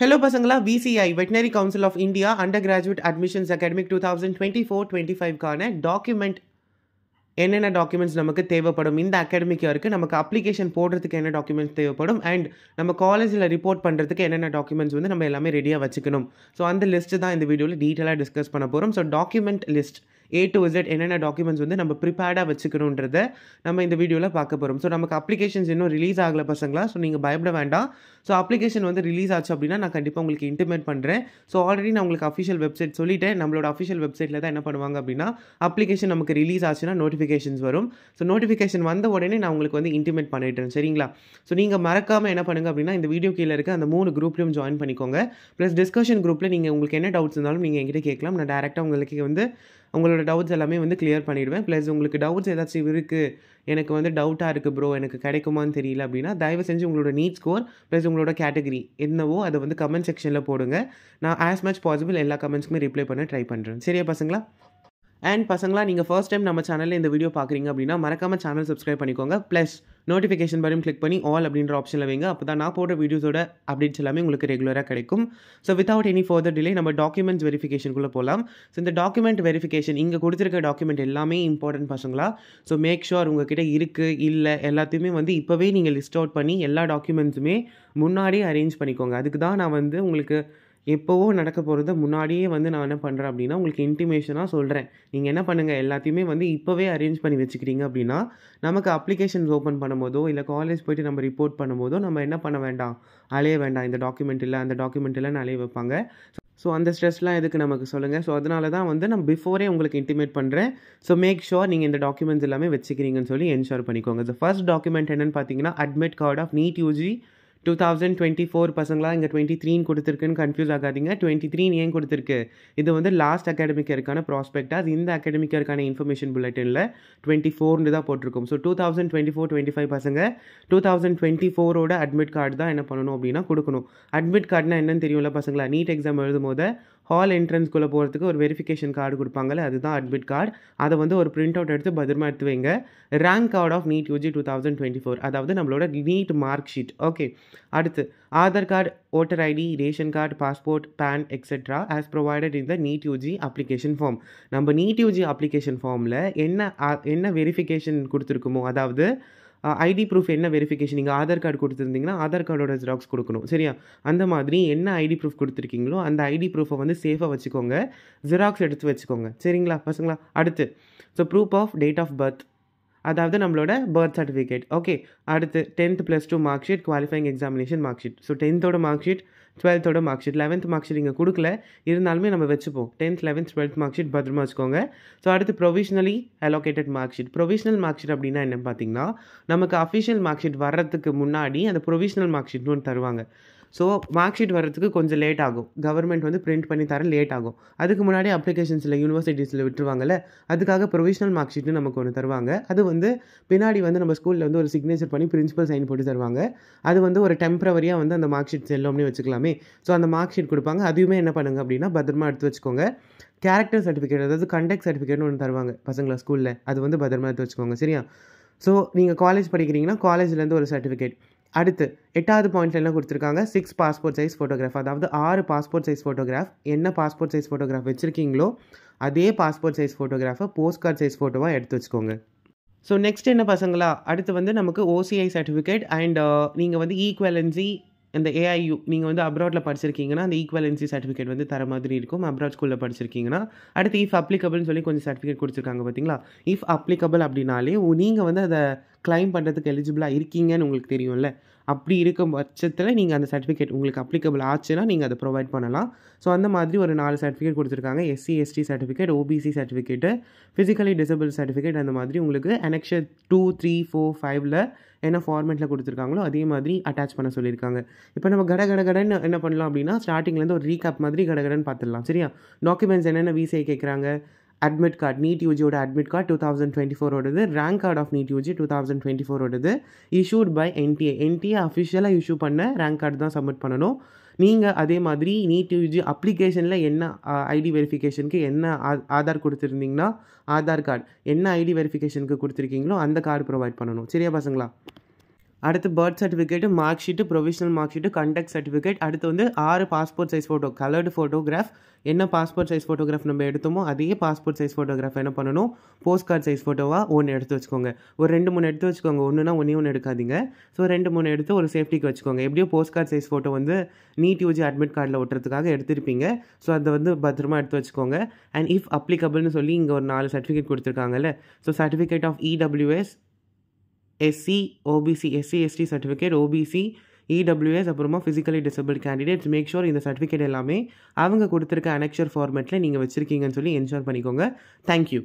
Hello பசங்களா, VCI Veterinary Council of India Undergraduate Admissions Academic 2024-25 கான document என்னென்ன documents நமக்கு தேவைப்படும், இந்த அகாடமிக் இயருக்கு நமக்கு அப்ளிகேஷன் போடுறதுக்கு என்ன டாக்குமெண்ட்ஸ் தேவைப்படும், அண்ட் நம்ம காலேஜில் ரிப்போர்ட் பண்ணுறதுக்கு என்னென்ன டாக்குமெண்ட்ஸ் வந்து நம்ம எல்லாமே ரெடியாக வச்சுக்கணும். ஸோ அந்த லிஸ்ட்டு தான் இந்த வீடியோவில் டீட்டெயிலாக டிஸ்கஸ் பண்ண போகிறோம். So document list A to Z என்னென்ன டாக்குமெண்ட்ஸ் வந்து நம்ம ப்ரிப்பேர்டாக வச்சுக்கணுன்றதை நம்ம இந்த வீடியோவில் பார்க்க போகிறோம். ஸோ நமக்கு அப்ளிகேஷன்ஸ் இன்னும் ரிலீஸ் ஆகலை பசங்களா, ஸோ நீங்கள் பயப்பட வேண்டாம். ஸோ அப்ளிகேஷன் வந்து ரிலீஸ் ஆச்சு அப்படின்னா நான் கண்டிப்பாக உங்களுக்கு இன்டிமேட் பண்ணுறேன். ஸோ ஆல்ரெடி நான் உங்களுக்கு அஃபிஷியல் வெப்சைட் சொல்லிட்டேன். நம்மளோட அஃபிஷியல் வெப்சைட்டில் தான் என்ன பண்ணுவாங்க அப்படின்னா, அப்ளிகேஷன் நமக்கு ரிலீஸ் ஆச்சுன்னா நோட்டிஃபிகேஷன்ஸ் வரும். ஸோ நோட்டிஃபிகேஷன் வந்த உடனே நான் உங்களுக்கு வந்து இன்டிமேட் பண்ணிடுறேன், சரிங்களா? ஸோ நீங்கள் மறக்காமல் என்ன பண்ணுங்கள் அப்படின்னா, இந்த வீடியோ கீழே இருக்க அந்த 3 குரூப்லையும் ஜாயின் பண்ணிக்கோங்க. ப்ளஸ் டிஸ்கஷன் குரூப்பில் நீங்கள் உங்களுக்கு என்ன டவுட்ஸ் இருந்தாலும் நீங்கள் என்கிட்ட கேட்கலாம். நான் டேரெக்டாக உங்களுக்கு வந்து உங்களோட டவுட்ஸ் எல்லாமே வந்து கிளியர் பண்ணிவிடுவேன். ப்ளஸ் உங்களுக்கு டவுட்ஸ் ஏதாச்சும் இருக்குது, எனக்கு வந்து டவுட்டாக இருக்குது ப்ரோ, எனக்கு கிடைக்குமான்னு தெரியல அப்படின்னா, தயவு செஞ்சு உங்களோட நீட் ஸ்கோர் ப்ளஸ் உங்களோட கேட்டகரி என்னவோ அதை வந்து கமெண்ட் செக்ஷனில் போடுங்க. நான் ஆஸ் மச் பாசிபிள் எல்லா கமெண்ட்ஸ்க்குமே ரிப்ளை பண்ண ட்ரை பண்ணுறேன். சரியா பசங்களா? அண்ட் பசங்களா, நீங்கள் ஃபர்ஸ்ட் டைம் நம்ம சேனலில் இந்த வீடியோ பார்க்குறீங்க அப்படின்னா மறக்காமல் சேனல் சப்ஸ்கிரைப் பண்ணிக்கோங்க. ப்ளஸ் நோட்டிஃபிகேஷன் பட்டன் கிளிக் பண்ணி ஆல் அப்படின்ற ஆப்ஷனில் வைங்க. அப்போ தான் நான் போடுற வீடியோஸோட அப்டேட்ஸ் எல்லாமே உங்களுக்கு ரெகுலராக கிடைக்கும். So without any further delay நம்ம டாக்குமெண்ட்ஸ் வெரிஃபிகேஷனுக்குள்ளே போகலாம். ஸோ இந்த டாக்குமெண்ட் வெரிஃபிகேஷன், இங்கே கொடுத்துருக்க டாக்குமெண்ட் எல்லாமே இம்பார்ட்டன்ட் பசங்களா. ஸோ மேக் ஷுர் உங்ககிட்ட இருக்குது இல்லை எல்லாத்தையுமே வந்து இப்போவே நீங்கள் லிஸ்ட் அவுட் பண்ணி எல்லா டாக்குமெண்ட்ஸுமே முன்னாடியே அரேஞ்ச் பண்ணிக்கோங்க. அதுக்கு தான் நான் வந்து உங்களுக்கு எப்போவோ நடக்க போகிறத முன்னாடியே வந்து நான் என்ன பண்ணுறேன் அப்படின்னா உங்களுக்கு இன்டிமேஷனாக சொல்கிறேன். நீங்கள் என்ன பண்ணுங்கள், எல்லாத்தையுமே வந்து இப்போவே அரேஞ்ச் பண்ணி வச்சுக்கிறீங்க அப்படின்னா நமக்கு அப்ளிகேஷன்ஸ் ஓப்பன் பண்ணும்போதோ இல்லை காலேஜ் போய்ட்டு நம்ம ரிப்போர்ட் பண்ணும்போதோ நம்ம என்ன பண்ண வேண்டாம், அலைய வேண்டாம். இந்த டாக்குமெண்ட் இல்லை அந்த டாக்குமெண்ட் இல்லைன்னு அலைய வைப்பாங்க. ஸோ அந்த ஸ்ட்ரெஸ்லாம் எதுக்கு நமக்கு சொல்லுங்கள். ஸோ அதனால தான் வந்து நான் பிஃபோரே உங்களுக்கு இன்டிமேட் பண்ணுறேன். ஸோ மேக் ஷுர் நீங்கள் இந்த டாக்குமெண்ட்ஸ் எல்லாமே வச்சுக்கிறீங்கன்னு சொல்லி என்ஷூர் பண்ணிக்கோங்க. த ஃபர்ஸ்ட் டாக்குமெண்ட் என்னென்னு பார்த்தீங்கன்னா, admit card of NEET UG 2024 பசங்களா. இங்கே 23 கொடுத்துருக்குன்னு கன்ஃபியூஸ் ஆகாதீங்க. 23 ஏன் கொடுத்துருக்கு, இது வந்து லாஸ்ட் அகாடமிக் இயருக்கான ப்ராஸ்பெக்டாக இந்த அகாடமிக் இயருக்கான இன்ஃபர்மேஷன் புல்லட்டினில் 24 தான் போட்டிருக்கும். ஸோ 2024-25 பசங்க 2024ஓட அட்மிட் கார்டு தான் என்ன பண்ணணும் அப்படின்னா கொடுக்கணும். அட்மிட் கார்டுனா என்னன்னு தெரியும்ல பசங்களா, நீட் எக்ஸாம் எழுதும் போது ஹால் என்ட்ரன்ஸ்குள்ளே போகிறதுக்கு ஒரு வெரிஃபிகேஷன் கார்டு கொடுப்பாங்கல்ல, அதுதான் அட்மிட் கார்டு. அதை வந்து ஒரு பிரிண்ட் அவுட் எடுத்து பத்திரமா எடுத்து வைங்க. Rank card of NEET UG 2024, அதாவது நம்மளோட நீட் மார்க் ஷீட். ஓகே, அடுத்து Aadhaar card, voter ID, ration card, passport, PAN etcetera as provided in the NEET UG application form. நம்ம நீட் யூஜி அப்ளிகேஷன் ஃபார்மில் என்ன வெரிஃபிகேஷன் கொடுத்துருக்குமோ, அதாவது ஐடி ப்ரூஃப் என்ன verification, நீங்கள் Aadhaar card கொடுத்துருந்தீங்கன்னா Aadhaar கார்டோட ஜெராக்ஸ் கொடுக்கணும், சரியா? அந்த மாதிரி என்ன ஐடி ப்ரூஃப் கொடுத்துருக்கீங்களோ அந்த ஐடி ப்ரூஃபை வந்து சேஃபாக வச்சுக்கோங்க, ஜெராக்ஸ் எடுத்து வச்சுக்கோங்க, சரிங்களா பசங்களா? அடுத்து so proof of date of birth, அதாவது நம்மளோட பர்த் சர்டிஃபிகேட். ஓகே, அடுத்து 10th +2 mark sheet, qualifying examination mark sheet. So 10th mark sheet, 12th mark sheet, 11th mark sheet இங்கே கொடுக்கல, இருந்தாலுமே நம்ம வச்சுப்போம். 10th 11th 12th mark sheet பத்திரமா வச்சுக்கோங்க. ஸோ அடுத்து provisionally allocated mark sheet. Provisional mark sheet அப்படின்னா என்னன்னு பார்த்தீங்கன்னா, நமக்கு அஃபிஷியல் மார்க் ஷீட் வர்றதுக்கு முன்னாடி அந்த ப்ரொவிஷனல் மார்க் ஷீட்னு ஒன்று தருவாங்க. ஸோ மார்க் ஷீட் வர்றதுக்கு கொஞ்சம் லேட் ஆகும், கவர்மெண்ட் வந்து பிரிண்ட் பண்ணி தர லேட் ஆகும். அதுக்கு முன்னாடி அப்ளிகேஷன்ஸில் யூனிவர்சிட்டிஸில் விட்டுருவாங்கல்ல, அதுக்காக ப்ரொவிஷனல் மார்க் ஷீட்னு நமக்கு ஒன்று தருவாங்க. அது வந்து பின்னாடி வந்து நம்ம ஸ்கூலில் வந்து ஒரு சிக்னேச்சர் பண்ணி பிரின்சிபல் சைன் போட்டு தருவாங்க. அது வந்து ஒரு டெம்பரவரியாக வந்து அந்த மார்க் ஷீட்ஸ் எல்லாமே வச்சுக்கலாமே. ஸோ அந்த மார்க் ஷீட் கொடுப்பாங்க, அதுவுமே என்ன பண்ணுங்க அப்படின்னா பத்திரமா எடுத்து வச்சுக்கோங்க. கேரக்டர் சர்டிஃபிகேட், அதாவது கண்டக்ட் சர்டிஃபிகேட்னு ஒன்று தருவாங்க பசங்களை ஸ்கூலில், அது வந்து பத்திரமா எடுத்து வச்சுக்கோங்க, சரியா? ஸோ நீங்கள் காலேஜ் படிக்கிறீங்கன்னா காலேஜ்லேருந்து ஒரு சர்டிஃபிகேட். அடுத்து 8வது பாயிண்ட்ல என்ன கொடுத்துருக்காங்க, 6 பாஸ்போர்ட் சைஸ் ஃபோட்டோகிராஃப், அதாவது 6 பாஸ்போர்ட் சைஸ் ஃபோட்டோகிராஃப். என்ன பாஸ்போர்ட் சைஸ் ஃபோட்டோகிராஃப் வச்சுருக்கீங்களோ அதே பாஸ்போர்ட் சைஸ் ஃபோட்டோகிராஃபை போஸ்ட் கார்டு சைஸ் ஃபோட்டோவாக எடுத்து வச்சுக்கோங்க. ஸோ நெக்ஸ்ட் என்ன பசங்களா, அடுத்து வந்து நமக்கு OCI சர்டிஃபிகேட் அண்ட் நீங்கள் வந்து ஈக்குவலன்சி, இந்த AIU நீங்கள் வந்து அப்ராடில் படிச்சிருக்கீங்கன்னா அந்த ஈக்குவலன்சி சர்டிஃபிகேட் வந்து தர மாதிரி இருக்கும். அப்ராட் ஸ்கூலில் படிச்சிருக்கீங்கன்னா அடுத்து இஃப் அப்ளிகபிள்னு சொல்லி கொஞ்சம் சர்டிஃபிகேட் கொடுத்துருக்காங்க பார்த்தீங்களா. இஃப் அப்ளிகபிள் அப்படின்னாலே நீங்கள் வந்து அதை கிளைம் பண்ணுறதுக்கு எலிஜிபிளாக இருக்கீங்கன்னு உங்களுக்கு தெரியும்ல. அப்படி இருக்கும் பட்சத்தில் நீங்கள் அந்த சர்டிஃபிகேட் உங்களுக்கு அப்ளிகபிள் ஆச்சுன்னா நீங்கள் அதை ப்ரொவைட் பண்ணலாம். ஸோ அந்த மாதிரி ஒரு 4 சர்டிஃபிகேட் கொடுத்துருக்காங்க. SC ST certificate, OBC certificate, physically disable certificate. அந்த மாதிரி உங்களுக்கு Annexure 2, 3, 4, 5ல் என்ன ஃபார்மேட்டில் கொடுத்துருக்காங்களோ அதே மாதிரி அட்டாச் பண்ண சொல்லியிருக்காங்க. இப்போ நம்ம கடன்னு என்ன பண்ணலாம் அப்படின்னா, ஸ்டார்டிங்லேருந்து ஒரு ரீகேப் மாதிரி கடன்னு பார்த்துடலாம், சரியா? டாக்குமெண்ட்ஸ் என்னென்ன VCI கேட்குறாங்க, அட்மிட் கார்டு, நீட் யூஜியோட அட்மிட் கார்டு 2024ஓடது, rank card of NEET UG 2024ஓடது, இஷ்யூட் பை NTA அஃபிஷியலாக இஷ்யூ பண்ண ரேங்க் கார்டு தான் சப்மிட் பண்ணணும். நீங்கள் அதே மாதிரி நீட் யூஜி அப்ளிகேஷனில் என்ன ஐடி வெரிஃபிகேஷனுக்கு என்ன ஆதார் கொடுத்துருந்தீங்கன்னா ஆதார் கார்டு, என்ன ஐடி வெரிஃபிகேஷனுக்கு கொடுத்துருக்கீங்களோ அந்த கார்டு ப்ரொவைட் பண்ணணும், சரியா பசங்களா? அடுத்து birth certificate, mark sheet, provisional mark sheet, conduct certificate. அடுத்து வந்து 6 passport size photo, coloured photograph. என்ன பாஸ்போர்ட் சைஸ் ஃபோட்டோகிராஃப் நம்ம எடுத்தோமோ அதே பாஸ்போர்ட் சைஸ் ஃபோட்டோகிராஃப் என்ன பண்ணணும், போஸ்ட் கார்டு சைஸ் ஃபோட்டோவாக 1 எடுத்து வச்சுக்கோங்க. ஒரு 2, 3 எடுத்து வச்சுக்கோங்க. ஒன்றுனா ஒன்று எடுக்காதீங்க. ஸோ 2, 3 எடுத்து ஒரு சேஃப்டிக்கு வச்சுக்கோங்க. எப்படியோ போஸ்ட் கார்டு சைஸ் ஃபோட்டோ வந்து நீட் யூஜி அட்மிட் கார்டில் ஒட்டுறதுக்காக எடுத்திருப்பீங்க. ஸோ அதை வந்து பத்திரமா எடுத்து வச்சுக்கோங்க. அண்ட் இஃப் அப்ளிகபிள்னு சொல்லி இங்கே ஒரு 4 சர்டிஃபிகேட் கொடுத்துருக்காங்கல்ல. So certificate of EWS, SC, OBC, SC ST certificate, OBC, EWS, அப்புறமா physically disable candidates. Make sure இந்த சர்டிஃபிகேட் எல்லாமே அவங்க கொடுத்துருக்க அனெக்ஷர் ஃபார்மேட்டில் நீங்கள் வச்சுருக்கீங்கன்னு சொல்லி என்ஷூர் பண்ணிக்கோங்க. தேங்க்யூ.